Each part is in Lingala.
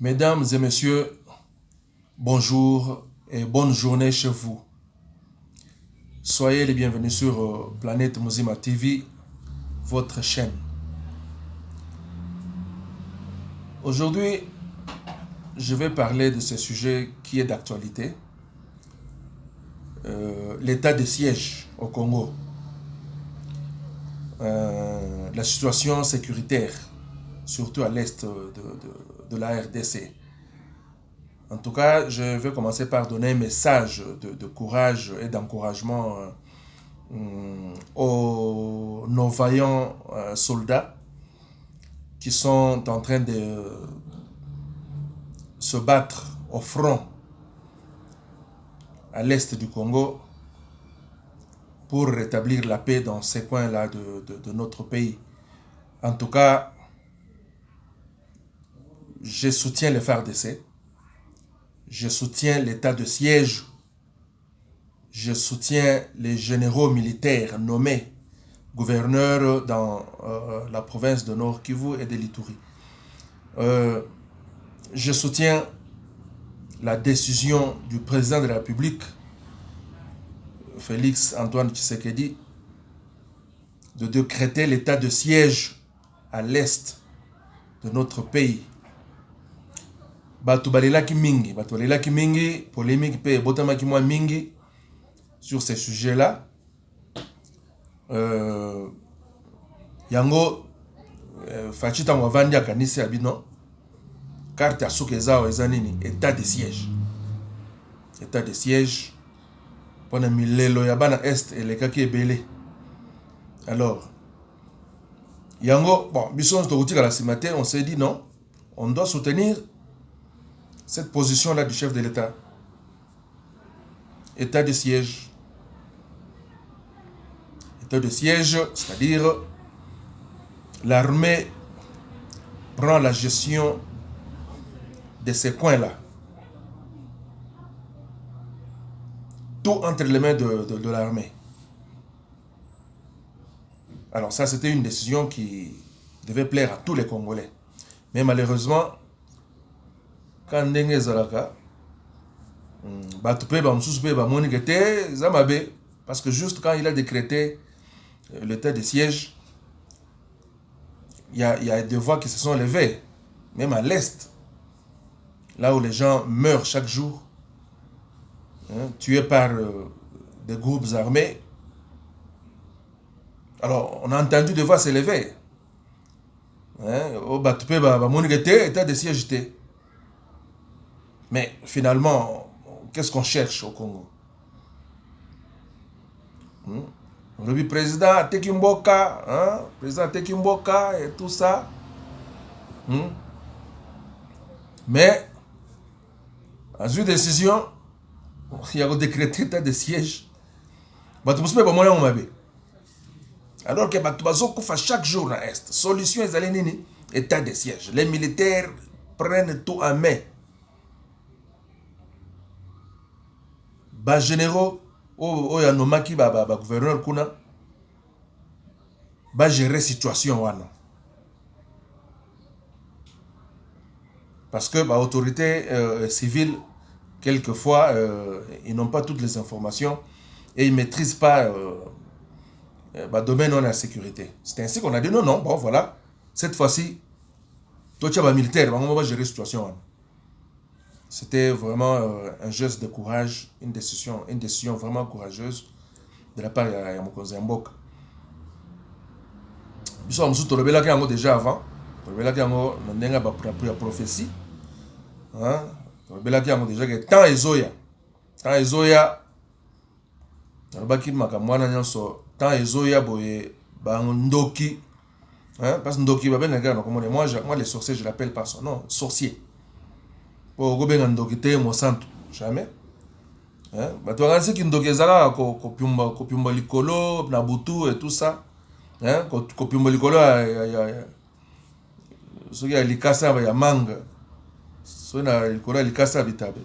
Mesdames et messieurs, bonjour et bonne journée chez vous. Soyez les bienvenus sur Planète Muzima TV, votre chaîne. Aujourd'hui, je vais parler de ce sujet qui est d'actualité, l'état de siège au Congo, la situation sécuritaire, surtout à l'est de la RDC. En tout cas, je vais commencer par donner un message de courage et d'encouragement nos vaillants soldats qui sont en train de se battre au front à l'est du Congo pour rétablir la paix dans ces coins-là de notre pays. En tout cas, je soutiens les FARDC, je soutiens l'état de siège, je soutiens les généraux militaires nommés gouverneurs dans la province de Nord Kivu et de l'Ituri. Je soutiens la décision du président de la République, Félix Antoine Tshisekedi, de décréter l'état de siège à l'est de notre pays. Batubalelaki mingi, polémique pe botamaki mwa mingi sur ces sujets-là. Yango fachita mwavandi akanisi abino carte ya suke zao ezanini état de siège. État de siège pona milelo ya bana est elekaki ebele. Alors yango bon biso tokutika la ce matin, on s'est dit non, on doit soutenir cette position-là du chef de l'État. État de siège. État de siège, c'est-à-dire l'armée prend la gestion de ces coins-là. Tout entre les mains de l'armée. Alors ça, c'était une décision qui devait plaire à tous les Congolais. Mais malheureusement, quand ndenge zalaka batu pe ba mususu pe ba moni kete zamabe, parce que juste quand il a décrété l'état de siège, il y a des voix qui se sont levées, même à l'est, là où les gens meurent chaque jour, tués par des groupes armés. Alors on a entendu des voix se lever, au batu pe ba moni kete état de siège té. Mais finalement, qu'est-ce qu'on cherche au Congo? Le président Tekimboka, président Tekimboka et tout ça. Mais, à une décision, il y a décrété état de siège. Alors que chaque jour à l'Est, solution est état de siège. Les militaires prennent tout en main. Ba généraux oya nomaki ba gouverneur kuna ba gérer situation wana, parce que ba autorité civile quelquefois ils n'ont pas toutes les informations et ils maîtrisent pas ba domaine de la sécurité. C'est ainsi qu'on a dit non, bon voilà, cette fois-ci toi tu as militaire, on va gérer situation wana. C'était vraiment un geste de courage, une décision vraiment courageuse de la part de Mokonzi Mboka. Nous sommes déjà avant, nous avons déjà une prophétie. Nous avons déjà que tant Ezoya, tant Ezoya boye Ndoki, parce que Ndoki moi les sorciers je l'appelle pas son nom, sorcier. Pour gobenga ndokite mo santo jamais bato kansi ki ndokezala kopimba likolo na butu et tout ça kopimba likolo soki ya likasa ya manga so na likolo ya likasa bitabe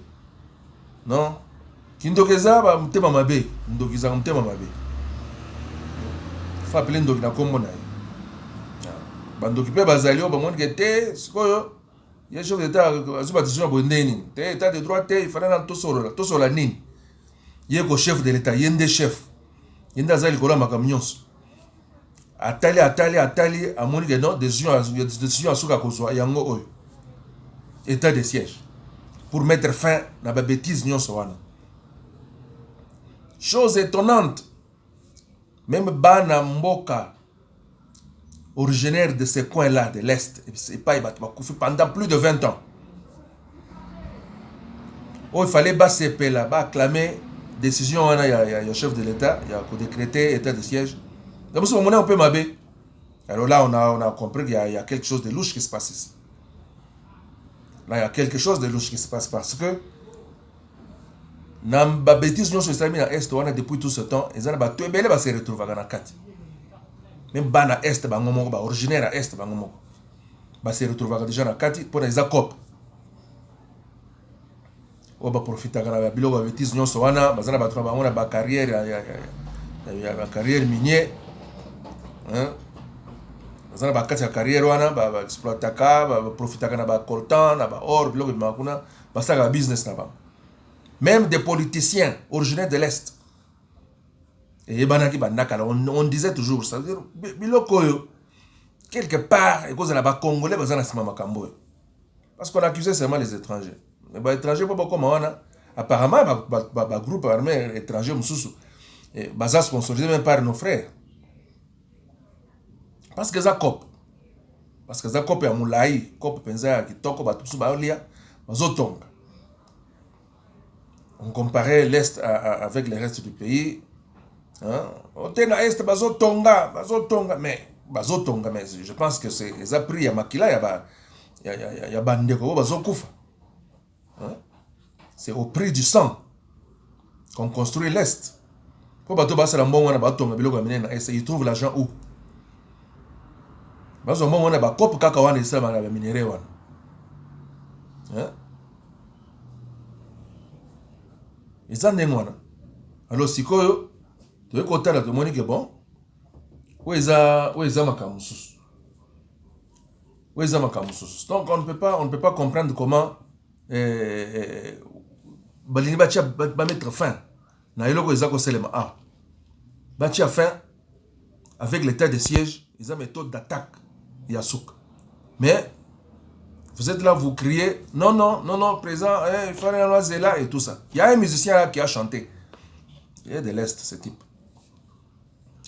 non ki ndokeza ba mutema mabe ndokiza mutema mabe fa plein ndoki na kombo na bandoki pe bazali o bamoni ke te sikoyo Il y a chef d'État, État de droit, il fallait dans tout sur la nini. Il y a un chef de l'État, il y a un des chefs. Il y a un des camions. Atali, à mon avis, non, décision à Souka Kosoa, il y a un état de siège. Pour mettre fin à la bêtise, chose étonnante, même Bana Mboka, originaire de ces coins-là, de l'Est, pendant plus de 20 ans. Oh, il fallait acclamer décision, il y a le chef de l'État, il y a décrété état de siège. Donc, ce moment-là, on peut m'aber. Alors là, on a compris qu'il y a quelque chose de louche qui se passe ici. Là, il y a quelque chose de louche qui se passe parce que dans la bêtise, nous sommes dans l'Est, depuis tout ce temps, ils ont se retrouver dans la carte. Même dans l'Est, originaire à l'Est, ils se retrouver déjà dans la carte pour les accords. On va profiter de la bêtise, nous sommes dans la carrière minière. Ils ont une carrière, ils exploitent, ils profitent de la coltan, de l'or, de business. Même des politiciens originaires de l'Est. Et on disait toujours, c'est-à-dire, quelque part, à cause de la Congolais, parce qu'on accusait seulement les étrangers. Les étrangers, apparemment, le groupe armé étranger, ils sponsorisé même par nos frères. Parce que ça cop. Parce que ça cop est à Moulaï, cop pensa qui toko batusu baolia, bazotonga. On comparait l'Est avec le reste du pays. On était dans l'Est, bazotonga, mais je pense que c'est les appris à Makila, il y a bandeko, bazokufa. C'est au prix du sang qu'on construit l'Est. Pour bato basa la mbongo na batonga biloko amene na Est, ils trouvent l'argent où? Parce que moi, on a des copes kaka wana isla na ba minéraux wana. Ils en ont. Alors sikoyo, tu es content de moni que bon. Où ils makamusus. Donc on ne peut pas comprendre comment balini bacha ba mettre fin. Na eloko ezako selema a. Bacha fin avec l'état de siège, ils ont une méthode d'attaque. Yasouk. Mais vous êtes là, vous criez non, président, il faut aller à là et tout ça. Il y a un musicien là qui a chanté. Il est de l'Est, ce type.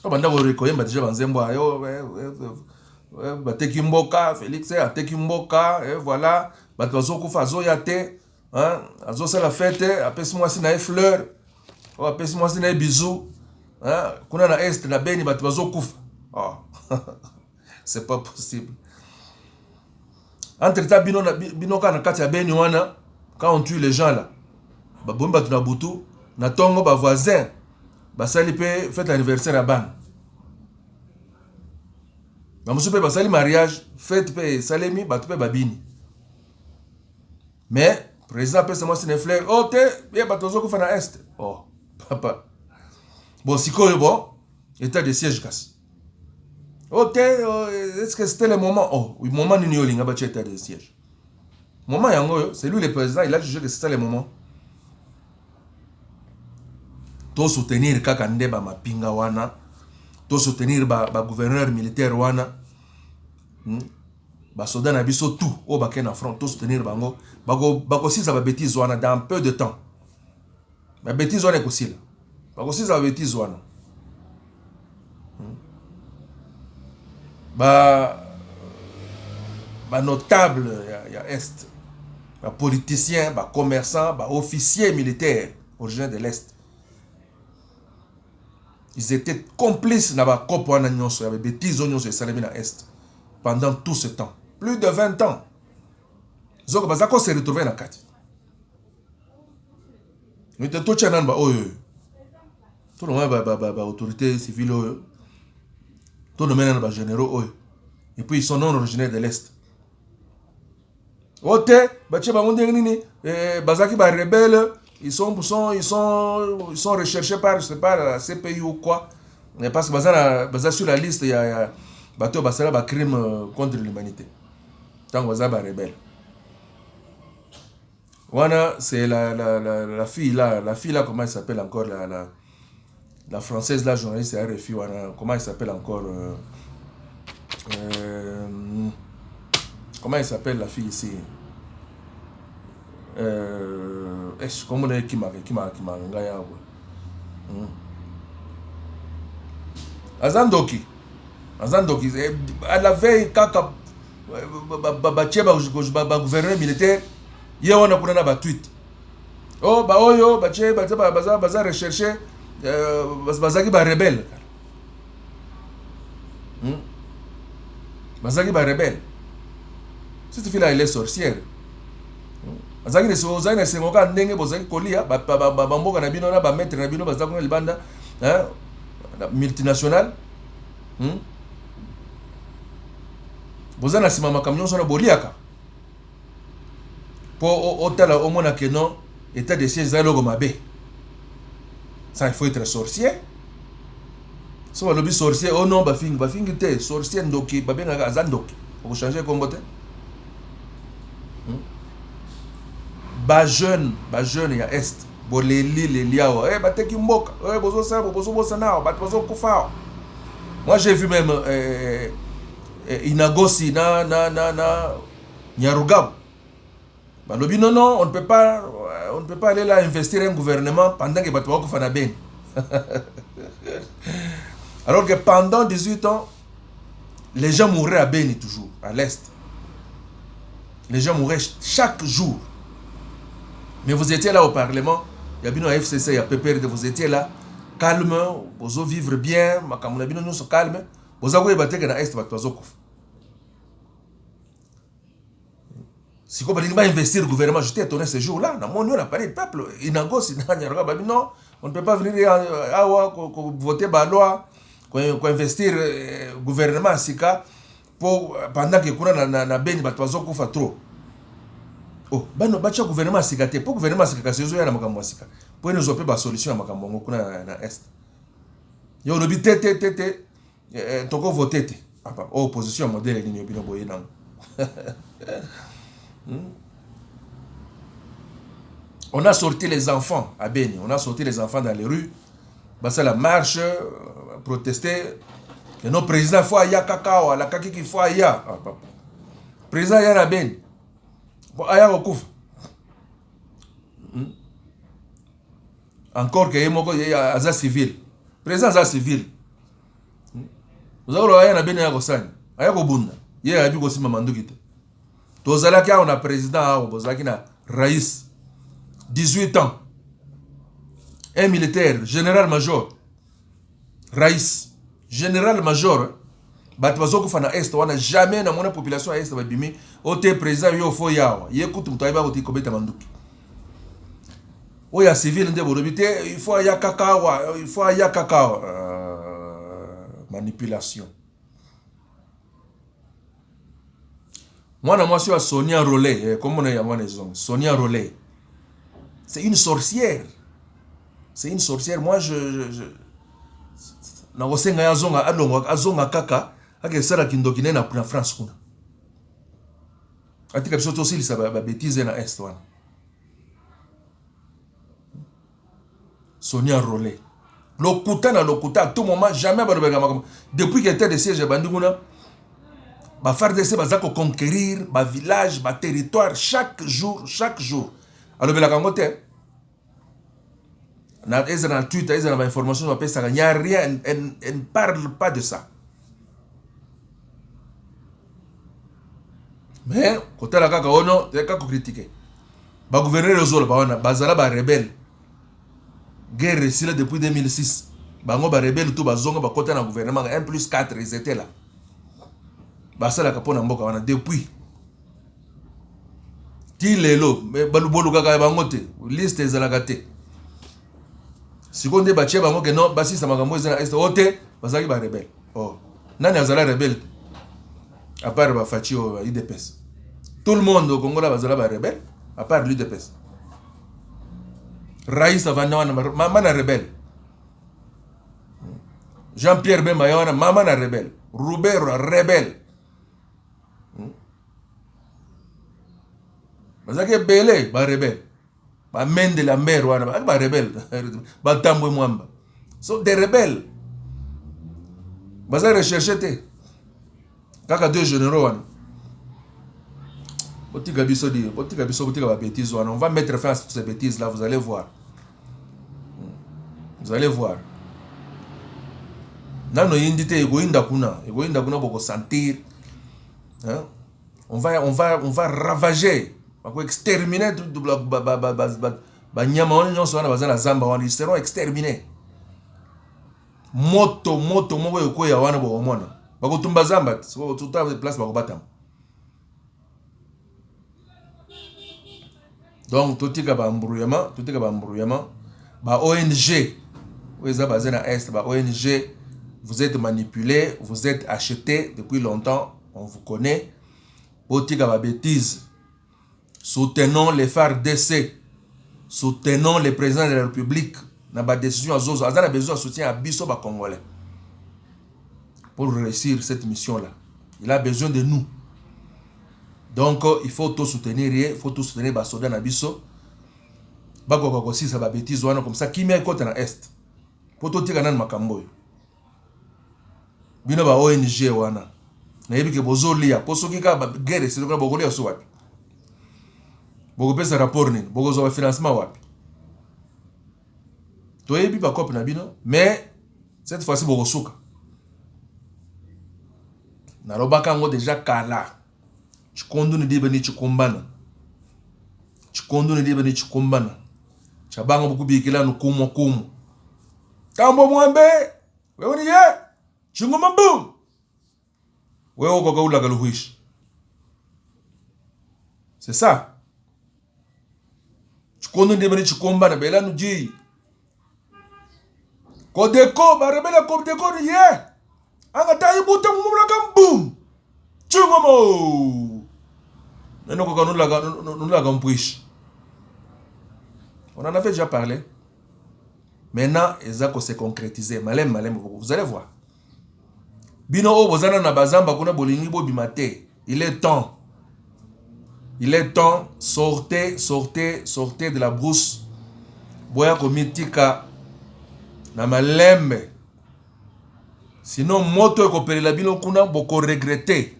Comme on a reconnu, déjà, Tekimboka, Félix, Tekimboka, et voilà, Batwazokufa, Zoyate, Azo c'est la fête, appelle-moi si na fleur, appelle-moi si na bisous, kuna na Est, na Beni, Batwazokufa. Oh. C'est pas possible. Entre-temps, binoka na kati ya Beni wana, quand on tue les gens là, babomba tuna butu, na tongo ba voisin, ba sali pe fête anniversaire à ban. Na musu pe ba sali mariage, fête pe salemi, ba tupe babini. Mais président pe sema sine fleur, oh te, bien ba tozo ko fa na Est. Oh, papa. Bon sikoyo bon, état de siège casse. Ok, est-ce que c'était le moment? Oh, le moment n'y a pas d'état de siège. Le moment, c'est lui le président, il a jugé que c'était le moment. To soutenir Kakande ba mapinga wana, to soutenir ba gouverneur militaire wana, ba soldat na biso tout, au baké na front, to soutenir bango, bako si ça va bêtise wana dans peu de temps. La bêtise wana est aussi là. Bako si ça va bêtise wana. Notable il y a Est, politicien, commerçant, officier militaire originaire de l'Est. Ils étaient complices dans la COP wana nyonso, il y avait des bêtises nyonso et salami na Est pendant tout ce temps, plus de 20 ans. Zoko bazako se retrouver na kati. Mais tout chanan ba oyo. Tout le monde ba autorité civile oyo. Tout le monde ba généraux oyo. Et puis ils sont non originaires de l'Est. Ote, bache ba monde nini bazaki ba rebelles, ils sont recherchés par je sais pas la CPI ou quoi. Parce que baza sur la liste il y a bateau basala ba crime contre l'humanité. Tant baza ba rebelle. Wana, c'est la fille là, comment elle s'appelle encore, la française, la journaliste RFI, wana, comment elle s'appelle encore comment elle s'appelle la fille ici comment on est qui m'a Azandoki, à la veille, kaka, gouverneur militaire, il y a un tweet. Oh, bah, oyo, baza recherché, bazaki ba rebelle. Bazaki ba rebelle. Cette fille-là, elle est sorcière. Bazaki ne se moka ndenge, bazaki kolia, bamboka na bino na ba maître na bino, bazaki na libanda, multinationale. Boza na sima makamyo sona boliaka. Pour otala omona que non, état de siège za logo mabe. Ça, il faut être sorcier. Si on lobby sorcier, oh non, bafingi te, sorcier ndoki, babenga azandoki. Pour changer comme bote. Ba jeune ya est, boleli le liao, bateki mboka, bozo sa, bozo na, bozo kufa. Moi j'ai vu même Inagosi na Nyarugab. Bah, lobby non, on ne peut pas aller là investir un gouvernement pendant que Batouako Fanaben. Alors que pendant 18 ans, les gens mouraient à Beni toujours, à l'Est. Les gens mouraient chaque jour. Mais vous étiez là au Parlement, il y a bien un FCC, il y a PPRD, vous étiez là, calme, vous allez vivre bien, nous sommes calmes, vous allez battre dans l'Est, Batouako. Si on va investir le gouvernement, j'étais étonné ce jour-là. On a parlé de peuple. Non, on ne peut pas venir voter la loi, investir le gouvernement pendant que na beni batwazo kufa trop. Oh, bano bacha gouvernement sikate. Pour gouvernement sikaka sezo ya na makambo sika. Pour nous opé ba solution ya makambo kuna na est. Yo lobi tete toko voter te. Opposition modèle ni bino boye nango. On a sorti les enfants à Beni, on a sorti les enfants dans les rues. C'est la marche, protester. Que nos présidents font aya kakao, la kaki qui font aya. Président ya Beni. Aya okufa. Encore que yemoko ya aza civil. Président aza civil. Vous avez aya na Beni ya kosanya. Aya kobunda. Ye abi kosima mandukite. Tozalaki on a président Bozaki na Raïs 18 ans. Un militaire, général-major. Raïs, général-major. Batwazo kufana est, on a jamais na mona population est babimi, ote président yo fo yawa. Yekutu mutaiba oti kobeta manduki. Oya civil nde borobité, il faut ya kakao, manipulation. Moi, je suis Sonia Rollet, comment on est Sonia Rollet. C'est une sorcière. C'est une sorcière. Moi, na wosenga ya azonga kaka, ake sala kindokine na France kuna. Atika bisoto aussi ça ba bêtise na est wana. Sonia Rollet. Lokuta à tout moment jamais ba depuis que était de siège bandikuna. Ba FARDC baza ko conquérir ba village, ba territoire chaque jour. Alors la kangote na ezana Twitter, ezana ba information ba pesa il n'y a rien, elle ne parle pas de ça. Mais côté la kaka ono, te ka ko critiquer. Ba gouverneur ozolo ba wana bazala ba rebelle. Guerre récile depuis 2006. Bango ba rebelle tout bazonga ba côté na gouvernement 1+4 ils étaient là. Basala kapona mboka wana depuis ti lelo balubolu kaka bangote liste ezalaka te sikonde bachie bango ke non basi sama kambo ezana est ote bazaki ba rebelle. Oh nani azala rebelle à part ba fachi o IDPS? Tout le monde au Congo là bazala ba rebelle à part l'UDPS. Raïs Avana maman na rebelle. Jean-Pierre Bemba yana maman na rebelle. Robert rebelle. bazaki belé ba rebelle ba main de la mer wana ba rebelle ba tambwe mwamba so des rebelles baza recherché te kaka deux généraux wana botika biso botika ba bêtises wana on va mettre fin à toutes ces bêtises là vous allez voir nano yindi te egoinda kuna boko sentir hein? On va ravager, on va exterminer tout ils seront exterminés. Moto moko yoko ya wana bo mona. Bako tumba zamba, tout à place bako batam. Donc totika ba embrouillement, ba ONG, oza basé na est, ba ONG, vous êtes manipulés, vous êtes achetés depuis longtemps, on vous connaît. Botika ba bêtise. Soutenons les FARDC. Soutenons les présidents de la République. Na ba décision azozo. Azana besoin de soutien à biso ba Congolais. Pour réussir cette mission-là. Il a besoin de nous. Donc, il faut tout soutenir. Il faut tout soutenir ba soda na biso. Ba koko si ça ba bêtise wana comme ça. Qui met côté na est. Pour tout tika nan makambo. Bino ba ONG wana. Na yebi ke bozolia poso kika ba guerre c'est donc bokolia so wapi boko pesa rapport nini boko zo financement wapi to yebi ba cop na bino mais cette fois-ci boko suka na robaka ngo déjà kala chikondu ni dibe ni chikumbana chabanga bukubikila no kumo tambo mwambe wewe ni ye chingoma boom c'est ça. Tu connais des gens qui combattent, mais là nous dit Kodeko, ma rebelle Kodeko, yeah. Angata ibuta mumula boum. Chungomo. Nous la gampuish. On en avait déjà parlé. Maintenant, Ezako s'est concrétisé. Malem, vous allez voir. Bino o bozana na bazamba kuna bolingi bo bimate. Il est temps, sortez de la brousse. Boya komitika na malembe. Sinon moto ekopela la bino kuna boko regretter.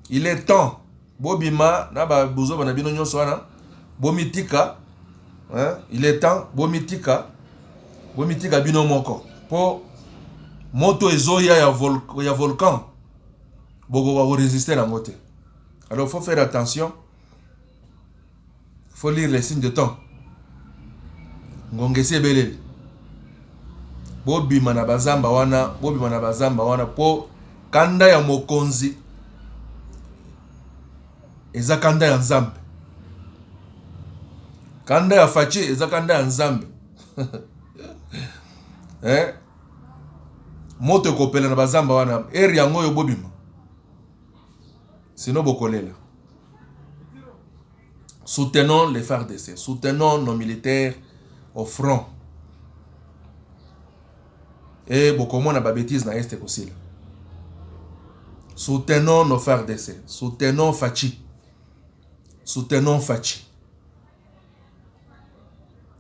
Il est temps. Bobima na ba buzo na bino nyonso wana. Bomitika. Hein? Il est temps bomitika bino moko po moto ezoya ya volcan boko va résister na moto. Alors faut faire attention, faut lire les signes de temps. Ngongese belele bobima na bazamba wana po kanda ya mokonzi eza kanda ya nzambe, kanda ya fachi eza kanda ya nzambe. Moto kopela na bazamba wana eri yango yo bobima sinon bokolela. Soutenons les FARDC, soutenons nos militaires au front et bokomona ba bêtise na este kosila. Soutenons nos FARDC, soutenons Fachi,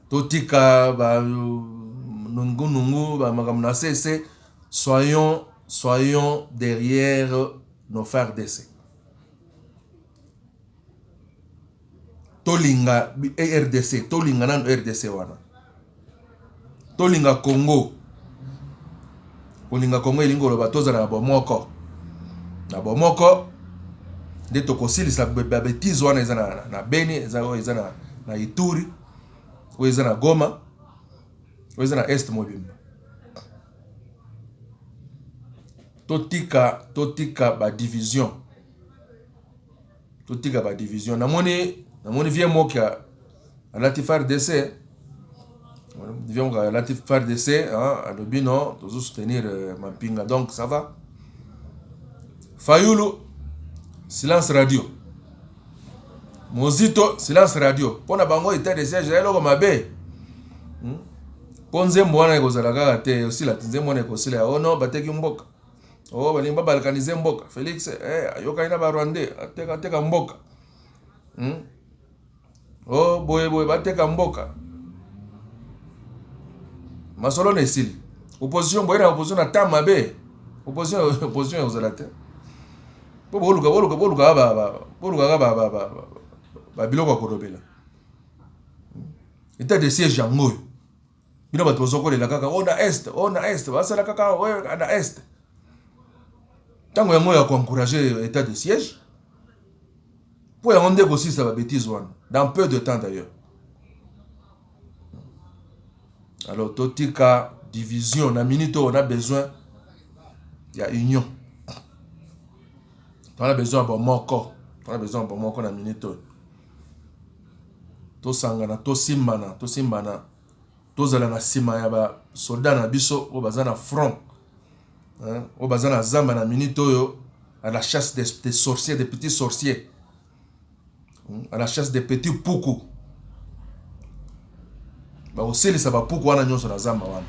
totika ba nungu ba makamna cesse. Soyons derrière nos FARDC. Tolinga RDC, tolinga nan RDC wana. Tolinga Congo. Tolinga Congo ilingo lo batoza na bomoko. Na bomoko de tokosili sa bêtise wana eza na Beni, eza na Ituri, ou eza na Goma, ou eza na Est Mobimba. Totika ba division. Namoni vie moka alatif FARDC. Viens à alatif FARDC, hein, à l'obino, toujours soutenir Mampinga. Donc ça va. Fayulu, silence radio. Mozito, silence radio. Pona bango état de siège, eloko mabe. Ponze mwana ekozala kaka te, aussi la tinze mwana ekosila. Oh non, bateki mboka. oh balingi balkaniser mboka Félix ayokani na ba Rwandais ateka mboka oh boye bateka mboka masolo na esili opposition boye na opposition na temps mabe opposition ozala te po boluka ba biloko ya kolobela état de siège yango oyo bino bato bazokolela kaka na est basala kaka na est ntango yango ya koencourager état de siège po yango nde kosilisa babétise wana dans peu de temps d'ailleurs. Alors totika division na minute on a besoin ya union, on a besoin de moko, on a besoin de moko na minute to sangana to simbana tozala na sima ya ba soldat na biso o bazana front o bazana zamba na minute oyo à la chasse des sorciers, des petits sorciers, à la chasse des petits puku ba oselisa ba puku wana nyonso na zamba wana.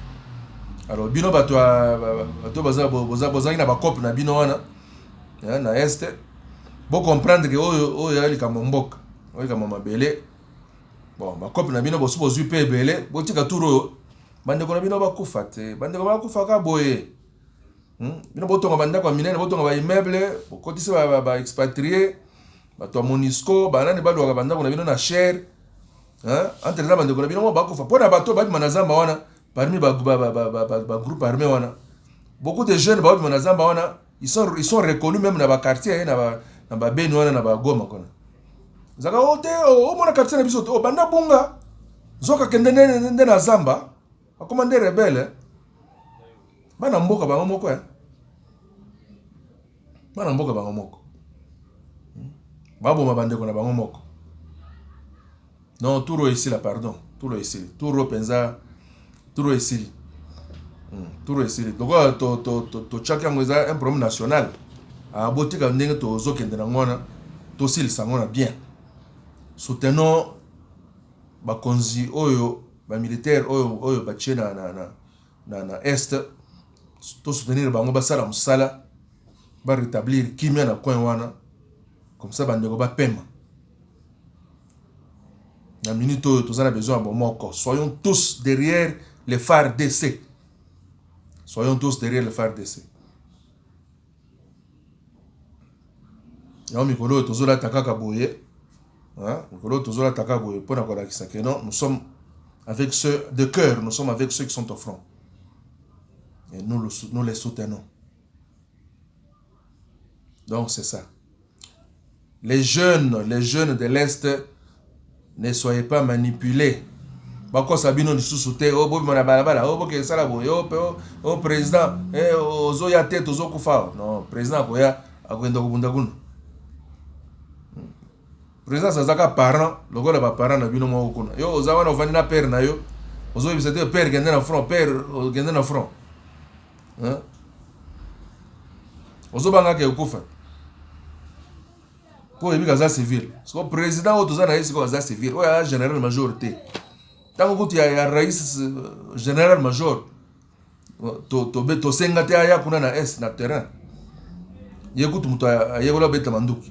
Alors bino bato bozangi na bakope na bino wana na este bo comprendre que oyo yali kama mboka oyo kama mabele bon bakope na bino bosu bozwi pe ebele botika turo bandeko na bino bakufa te, bandeko bakufa ka boye bino botonga bandako minene botonga ba immeuble bokotisi ba expatrié bato MONUSCO banani balwaka bandako na bino na cher entre na bandeko na bino bakufa pona bato babima na zamba wana parmi ba groupe armé wana. Beaucoup de jeunes ba babima na zamba wana ils sont reconnus même dans ba quartier na ba Beni wana na ba Goma kona zaka ote o mona quartier na biso o banda bunga zoka kende nde na zamba akomande rebelle bana mboka bango moko bana mboka bango moko babo mabandeko na bango moko. Non, turo ici là, pardon, turo ici, turo penza, turo ici, turo ici. Donc to chacun a un problème national. A boti ka ndenge to zo kende na ngona, to sil sangona bien. Soutenons ba konzi oyo, ba militaire oyo ba chena na est, to soutenir bango ba sala musala, ba rétablir kimia na coin wana, comme ça bandeko ba pema. Na minute tous on a besoin de moko. Soyons tous derrière les phares d'essai. Soyons tous derrière les phares d'essai. Mikolo tozola takaka boye. Mikolo tozola takaka boye pour nakora kisake. Non, nous sommes avec ceux de cœur, nous sommes avec ceux qui sont au front. Et nous les soutenons. Donc c'est ça. Les jeunes de l'Est, ne soyez pas manipulés. Bako sabino ni susute o bobi mona balabala o boke sala boye o président ozo ya tête ozo kufa. Non, président koya akwenda kubunda kuno. Président sazaka parent, lokola ba parent na bino mo kuno. Yo ozawa na vandi na père na yo. Ozo bisete père gende na front, père gende na front. Ozo banga ke kufa. Pour les gaz civil. Ce président ou tous les gaz civil. Ou un général major T. Tant que tu as un raïs général major, to sengate aya kuna na est na terrain. Yekutu muto ayegola beta manduki.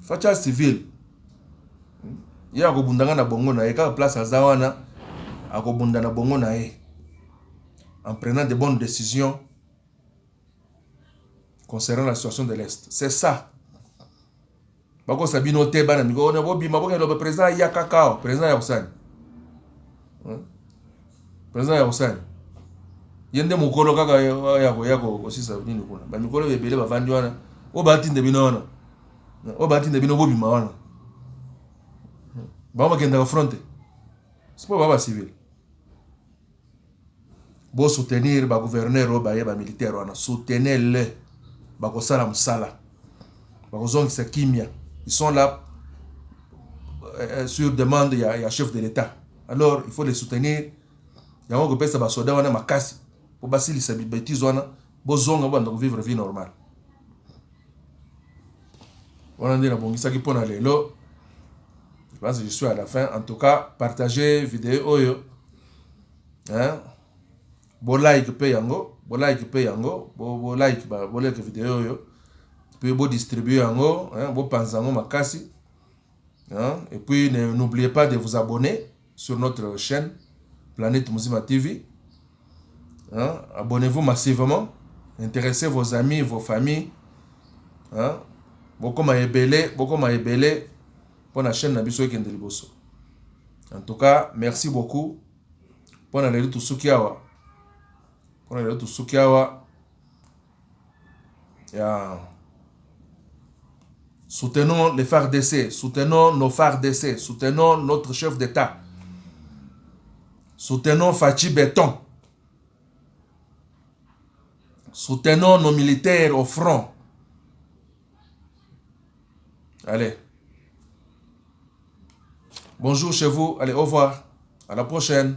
Facha civil. Ya ko bundanga na bongo na eka place azawana akobunda na bongo na e. En prenant de bonnes décisions concernant la situation de l'Est. C'est ça. Bako sabino te bana miko na bobi maboke lo président ya kakao président ya Osani président ya Osani yende mukolo kaka yako osisa nini kuna ba mikolo bebele bavandi wana o batinde bino wana o batinde bino bobi ma wana ba makenda ka fronte c'est pas baba civil bo soutenir ba gouverneur o ba yeba militaire wana soutenir le ba ko sala musala ba ko zongi sa kimia. Ils sont là sur demande, il y a chef de l'État. Alors, il faut les soutenir. Il y a un groupe de soldats qui ont makasi pour bâtir les bêtises, pour vivre une vie normale. On dit que pour aller là. Je pense que je suis à la fin. En tout cas, partagez la vidéo. Bon like, paye yango. bo like pe yango, bo like vidéo yo, puis bo distribuer yango, bo panza yango makasi. Et puis n'oubliez pas de vous abonner sur notre chaîne Planète Muzima TV. Abonnez-vous massivement, intéressez vos amis, vos familles. Beaucoup m'a ébélé pour la chaîne Nabiso Kende Liboso. En tout cas, merci beaucoup pour la tout Sukiawa. Pour la tout Sukiawa. Soutenons les phares d'essai, soutenons nos phares d'essai, soutenons notre chef d'État. Soutenons Fachi Béton. Soutenons nos militaires au front. Allez. Bonjour chez vous. Allez, au revoir. À la prochaine.